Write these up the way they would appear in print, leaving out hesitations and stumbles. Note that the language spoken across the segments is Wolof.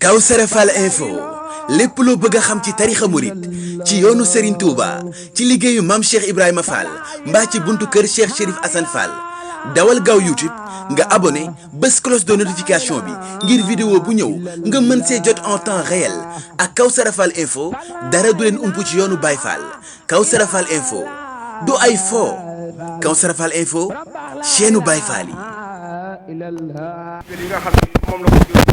Kawsara Fall info lépp loo bëgg a xam ci tarixa murit ci yoonu Serigne Touba ci liggéeyu Mame Cheikh Ibrahima Fall mbaa ci buntu kër Cheikh Chérif Assane Fall dawal gaaw YouTube nga abonné bés cloche de notification bi ngir vidéo bu ñëw nga mën see jot en temps réel ak Kawsara Fall info dara du leen ump ci yoonu Baye Fall. Kawsara Fall info du ay fo Kawsara Fall info chaîne Baye Fall yi. li nga xam ne moom la ko jox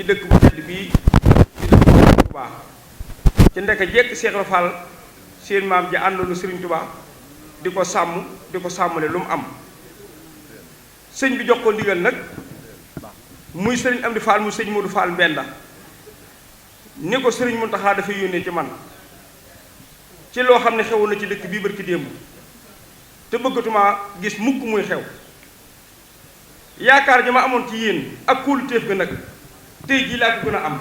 ci dëkk bu tedd bii ci dëkk bu Touba ci ndeke jekk Cheikh Ibra Fall seen maam ji àndoon Serigne Touba di ko sàmmale lu mu am sëñ bi jox ko ndigal nag muy Serigne Amdi Fall muy sëñ Modou Fall Mbenda ni ko Serigne Mountakha dafay yónnee ci man ci loo xam ne xewoon na ci dëkk bii barki démb te bëggatuma gis mukk muy xew yaakaar ji ma amoon ci yéen ak kóolu téef ga nag tey jii laa ko gën a am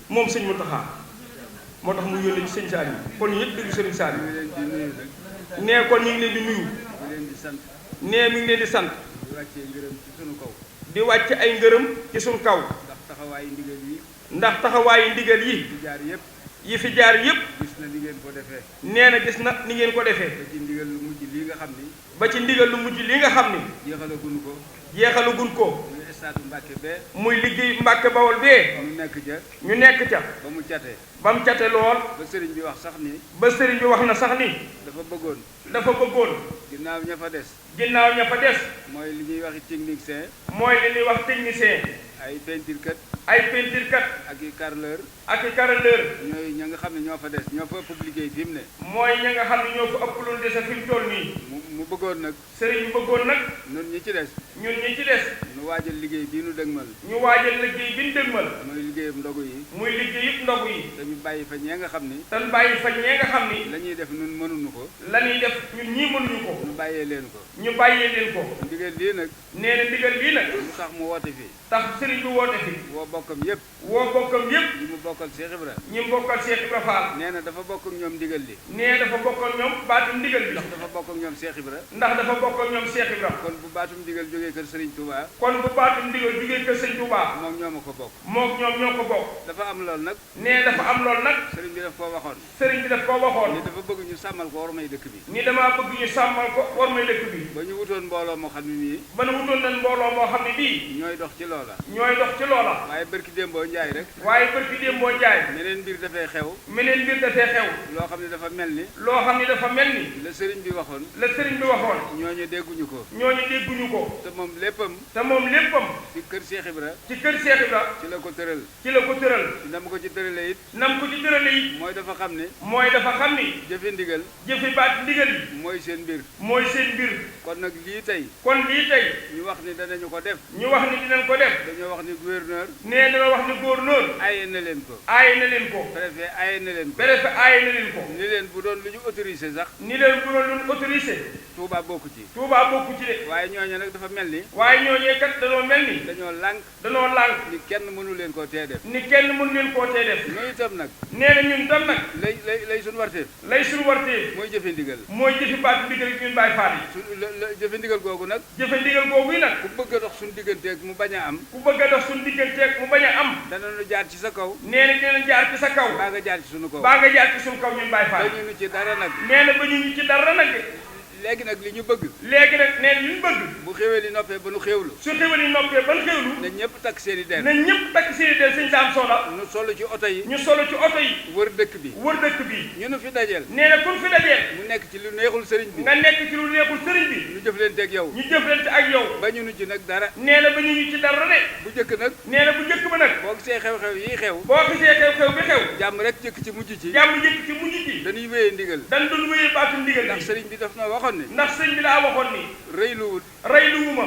moom sëñ Mountakha moo tax mu yónnee ci sëñ Saliou kon ñu ñëpp déglu sëriñ Saliou nee kon ñu ngi leen di nuyu nee mi ngi leen di sant di wàcce ay ngërëm ci suñu kaw ndax taxawaayu ndigal yi yi fi jaar yépp gis na ni ngeen ko defee nee na gis na ni ngeen ko defee ba ci ndigal lu mujj lii nga xam ni ba ci ndigal lu mujj li nga xam ni jeexalagun ko muy estatu Mbàkke bee muy liggéey Mbàkke Bawol bee ñu nekk ca ba mu cate lool ba sëriñ bi wax sax ni na sax ni dafa bëggoon ginnaaw ña fa des mooy li ñuy wax technicien ay peinture kat ak i carreleur ñooy ña nga xam ne ñoo fa des ñoo fa ëpp liggéey fi mu ne mooy ña nga xam ne ñoo fa ëpp lu dese fi mu toll nii mu bëggoon nag sëriñ bi bëggoon nag ñun ñi ci des ñu waajal liggéey bii nu dëgmal muy liggéeyam ndogu yi te ñu bàyyi fa ñee nga xam ni la ñuy def ñun mënuñu ko ñun ñii mënuñu ko ñu bàyyee leen ko ndigal lii nag nee na ndigal lii nag lu tax mu woote fi tax sëriñ bi woote fi woo bokkam yépp ñi mu bokkal Cheikh Ibra Fall nee na dafa bokk ak ñoom ndigal li dafa bokk ak ñoom baatum ndigal bi ndax dafa bokk ak ñoom Cheikh Ibra kon bu baatum ndigal jógee kër Serigne Touba moom ñoo ma ko bokk ñoo ko bokk dafa am lool nag Serigne bi daf koo waxoon ni dafa bëgg ñu sàmmal ko war may dëkk bi ba ñu wutoon mbooloo moo xam ne bii ñooy dox ci loola waaye barki démboo njaay rek meneen mbir dafay xew loo xam ne dafa mel ni la sëriñ bi waxoon ñooñu dégguñu ko te moom léppam ci kër Cheikh Ibra ci la ko tëral nam ko ci tërale it mooy dafa xam ni jëfe ndigal mooy seen mbir kon nag lii tey ñu wax ni danañu ko def dañoo wax ni gouverneur aaye na leen ko préfet aaye na leen ko ni leen bu doon lu ñu autorisé sax Touba bokku ci de waaye ñooñu nag dafa mel ni dañoo lànk ni kenn mënu leen koo tee def ñu itam nag ñun tam nag lay suñu warteef mooy jëfe ndigal baatu ndigal ñun Baye Fall yi jëfe ndigal googu nag ku bëgg a dox suñu digganteeg mu bañ a am danañu jaar ci sa kaw dinañ jaar ci sa kaw baa nga jaar ci suñu kaw ñun Baye Fall ba ñu ci dara nag ba ñu ci dara nag léegi nag li ñu bëgg bu xéwal yi noppee ba nu xéwlu na ñëpp takk seen i der sëñ Daam Soda ñu solo ci oto yi wër dëkk bi ñu nu fi dajeel kun fi dajeel mu nekk ci lu neexul sëriñ bi ñu jëflante ak yow ba ñu nu ci nag dara ba ñu ci dara de bu jëkk nag ba nag boo gisee xew-xew yi xew bi xew jàmm rek jëkk ci mujj ci dañuy wéyee ndigal dañ doon wéyee baatu ndigal ndax sëriñ bi daf na waxoon ndax sëñ bi daa waxoon ni rëyluwuma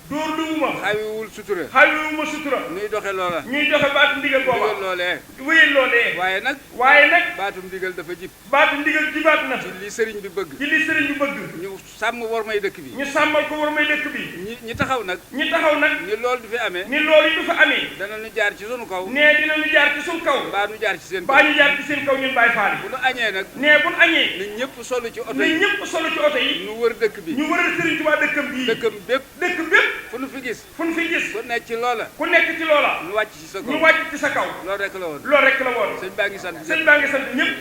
dóorluwuma xawiwul sutura ñuy doxe baatu ndigal booba wéyal loolee waaye nag baatum ndigal dafa jib jibaat na ci li sëriñ bi bëgg ñu sàmm war may dëkk bi sàmmal ko war may dëkk bi ñi taxaw nag ni loolu du fi amee danañu jaar ci sunu kaw dinañu jaar ci sunu kaw mbaa ñu jaar ci seen kaw ñun Baye Fall bu nu añee nag bu nu añee na ñëpp solu ci oto yi ci oto yi ñu wër dëkk bi ñu wëral Serigne Touba dëkkam bii dëkkam bépp dëkk bépp fu nu fi fi gis fu ñu fi gis ku nekk ci loola ku nekk ci loola ñu wàcc ci sa kaw ñu wàcc ci sa kaw loolu rek la woon loolu rek la woon sëñ baa ngi sant sëñ baa ngi sant ñëpp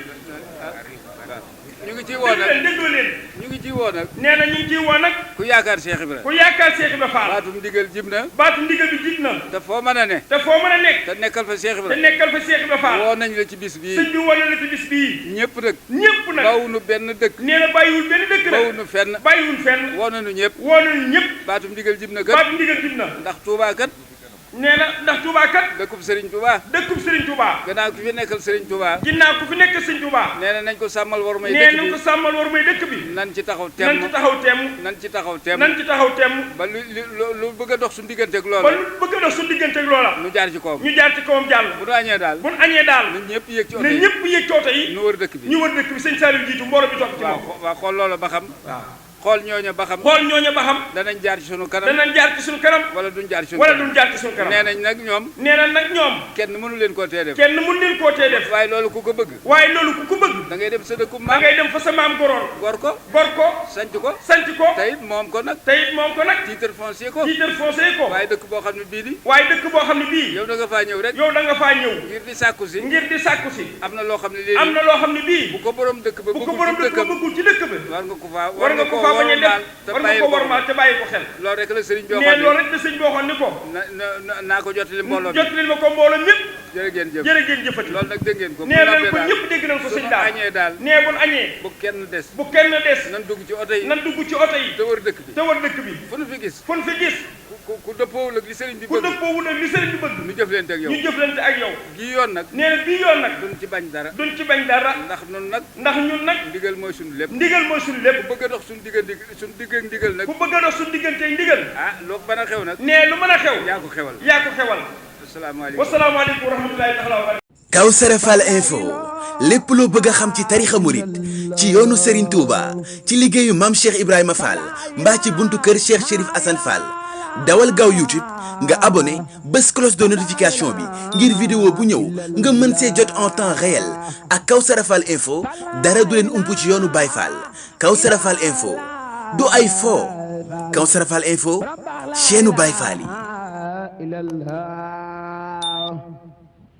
ñu ngi ciy woo nag dégloo leen ñu ngi ciy woo nag nee na ñu ngi ciy woo nag ku yaakaar Cheikh Ibra ku yaakaar Cheikh Ibra Fall baatum ndigal jib na baatu ndigal bi jib na te foo mën a ne te foo mën a nekk te nekkal fa Cheikh te Ibra nekkal fa Cheikh Ibra Fall woo nañ la ci bis bii sëñ bi wane la ci bis bii ñëpp nag ñëpp nag bawunu benn dëkk nee na bàyyiwul benn dëkk nag bawunu fenn bàyyiwul fenn woo nañu ñëpp woo nañu ñëpp baatum ndigal jib na kat baatu ndigal jib na ndax Touba kat nee na ndax Touba kat dëkkub Serigne Touba dëkkub Serigne Touba gannaaw ku fi nekkal Serigne Touba ginnaaw ku fi nekk Serigne Touba nee na nañ ko sàmmal war may nee dëkk nañ ko bi sàmmal war may dëkk bi nan ci taxaw nan temm ci taxaw temm nan ci taxaw temm nan ci taxaw temm ba lu bëgg a dox suñu digganteeg ba loola lu bëgg a dox su digganteeg loola nu jaar ci kawam ñu jaar ci kawam jàll bu nu añee daal bu nu añee daal ñun ñëpp yéeg ci oto ne yi ñëpp yëg ci oto yi nu wër dëkk bi ñu wër dëkk bi sëñ Saliou jiitu mbooloo bi topp ci moom waaw xool loola ba xam waaw xool ñooñu ba xam xool ñooñu ba xam danañ jaar ci sunu kanam danañ jaar ci suñu kanam wala duñ jaar ci sunu wala kanam duñ jaar ci suñu kanam nee nañ nag ñoom nee na nag ñoom kenn mënu leen koo tee def kenn mun leen koo tee def waaye loolu ku ko bëgg waaye loolu ku ko bëgg da ngay dem sa dëkku da maam ngay dem fa sa maam goroon gor ko gor ko sanc ko sanc ko te it moom ko nag te it moom ko nag titre foncier ko titre foncier ko waaye dëkk boo xam ne bii di waaye dëkk boo xam ne bii yow da nga faa ñëw rek yow da nga faa ñëw ngir di sàkku si ngir di sàkku si am na loo xam ne am na loo xam ne bii bu ko borom dëkk ba bu ko borom dëkk ba bëggul ci dëkk ba war nga ko faa war nga ko faa bañ a def war nga ko wormaal te bàyyi ko xel loolu rek la sëriñ bi nee waxoon loolu rek la sëñ bi waxoon ni ko naa ko jottali mbooloo jot leen ma ko mbooloo ñëpp jërë ngeen jëf jërë ngeen jëfati loolu nag dégg ngeen ko nee nañ ko ñëpp dégg nañ ko sëñ daal añee daal nee bun añee bu kenn des bu kenn des nan dugg ci oto yi nan dugg ci oto yi te wër dëkk bi te wër dëkk bi fu nu fi gis fu nu fi gis ku dëppoowul ak li sëriñ bi ku bëgg dëppoowul ak li sëriñ bi bëgg ñu jëflante ak yow ñu jëflante ak yow gii yoon nag nee na bii yoon nag duñ ci bañ dara duñ ci bañ dara ndax nun nag ndax ñun nag ndigal mooy suñu lépp ndigal mooy suñu lépp ku bëgg a dox suñu digg ak ndigal nag ku bëgg a dox suñu diggante ndigal ah loo mën a xew nag nee lu mën a xew yaa ko xewal yaa ko xewal asalaamaaleykum wasalaamaaleykum wa rahmatulahi taala wa barakatuh Kawsara Fall info lépp loo bëgg a xam ci tarixa murit ci yoonu Serigne Touba ci liggéeyu Mame Cheikh Ibrahima Fall mbaa ci buntu kër Cheikh Chérif Assane Fall dawal gaaw YouTube nga abonné bés cloche de notification bi ngir vidéo bu ñëw nga mën see jot en temps réel ak Kawsara Fall info dara du leen ump ci yoonu Baye Fall Kawsara Fall info du ay fo Kawsara Fall info chaîne Baye Fall yi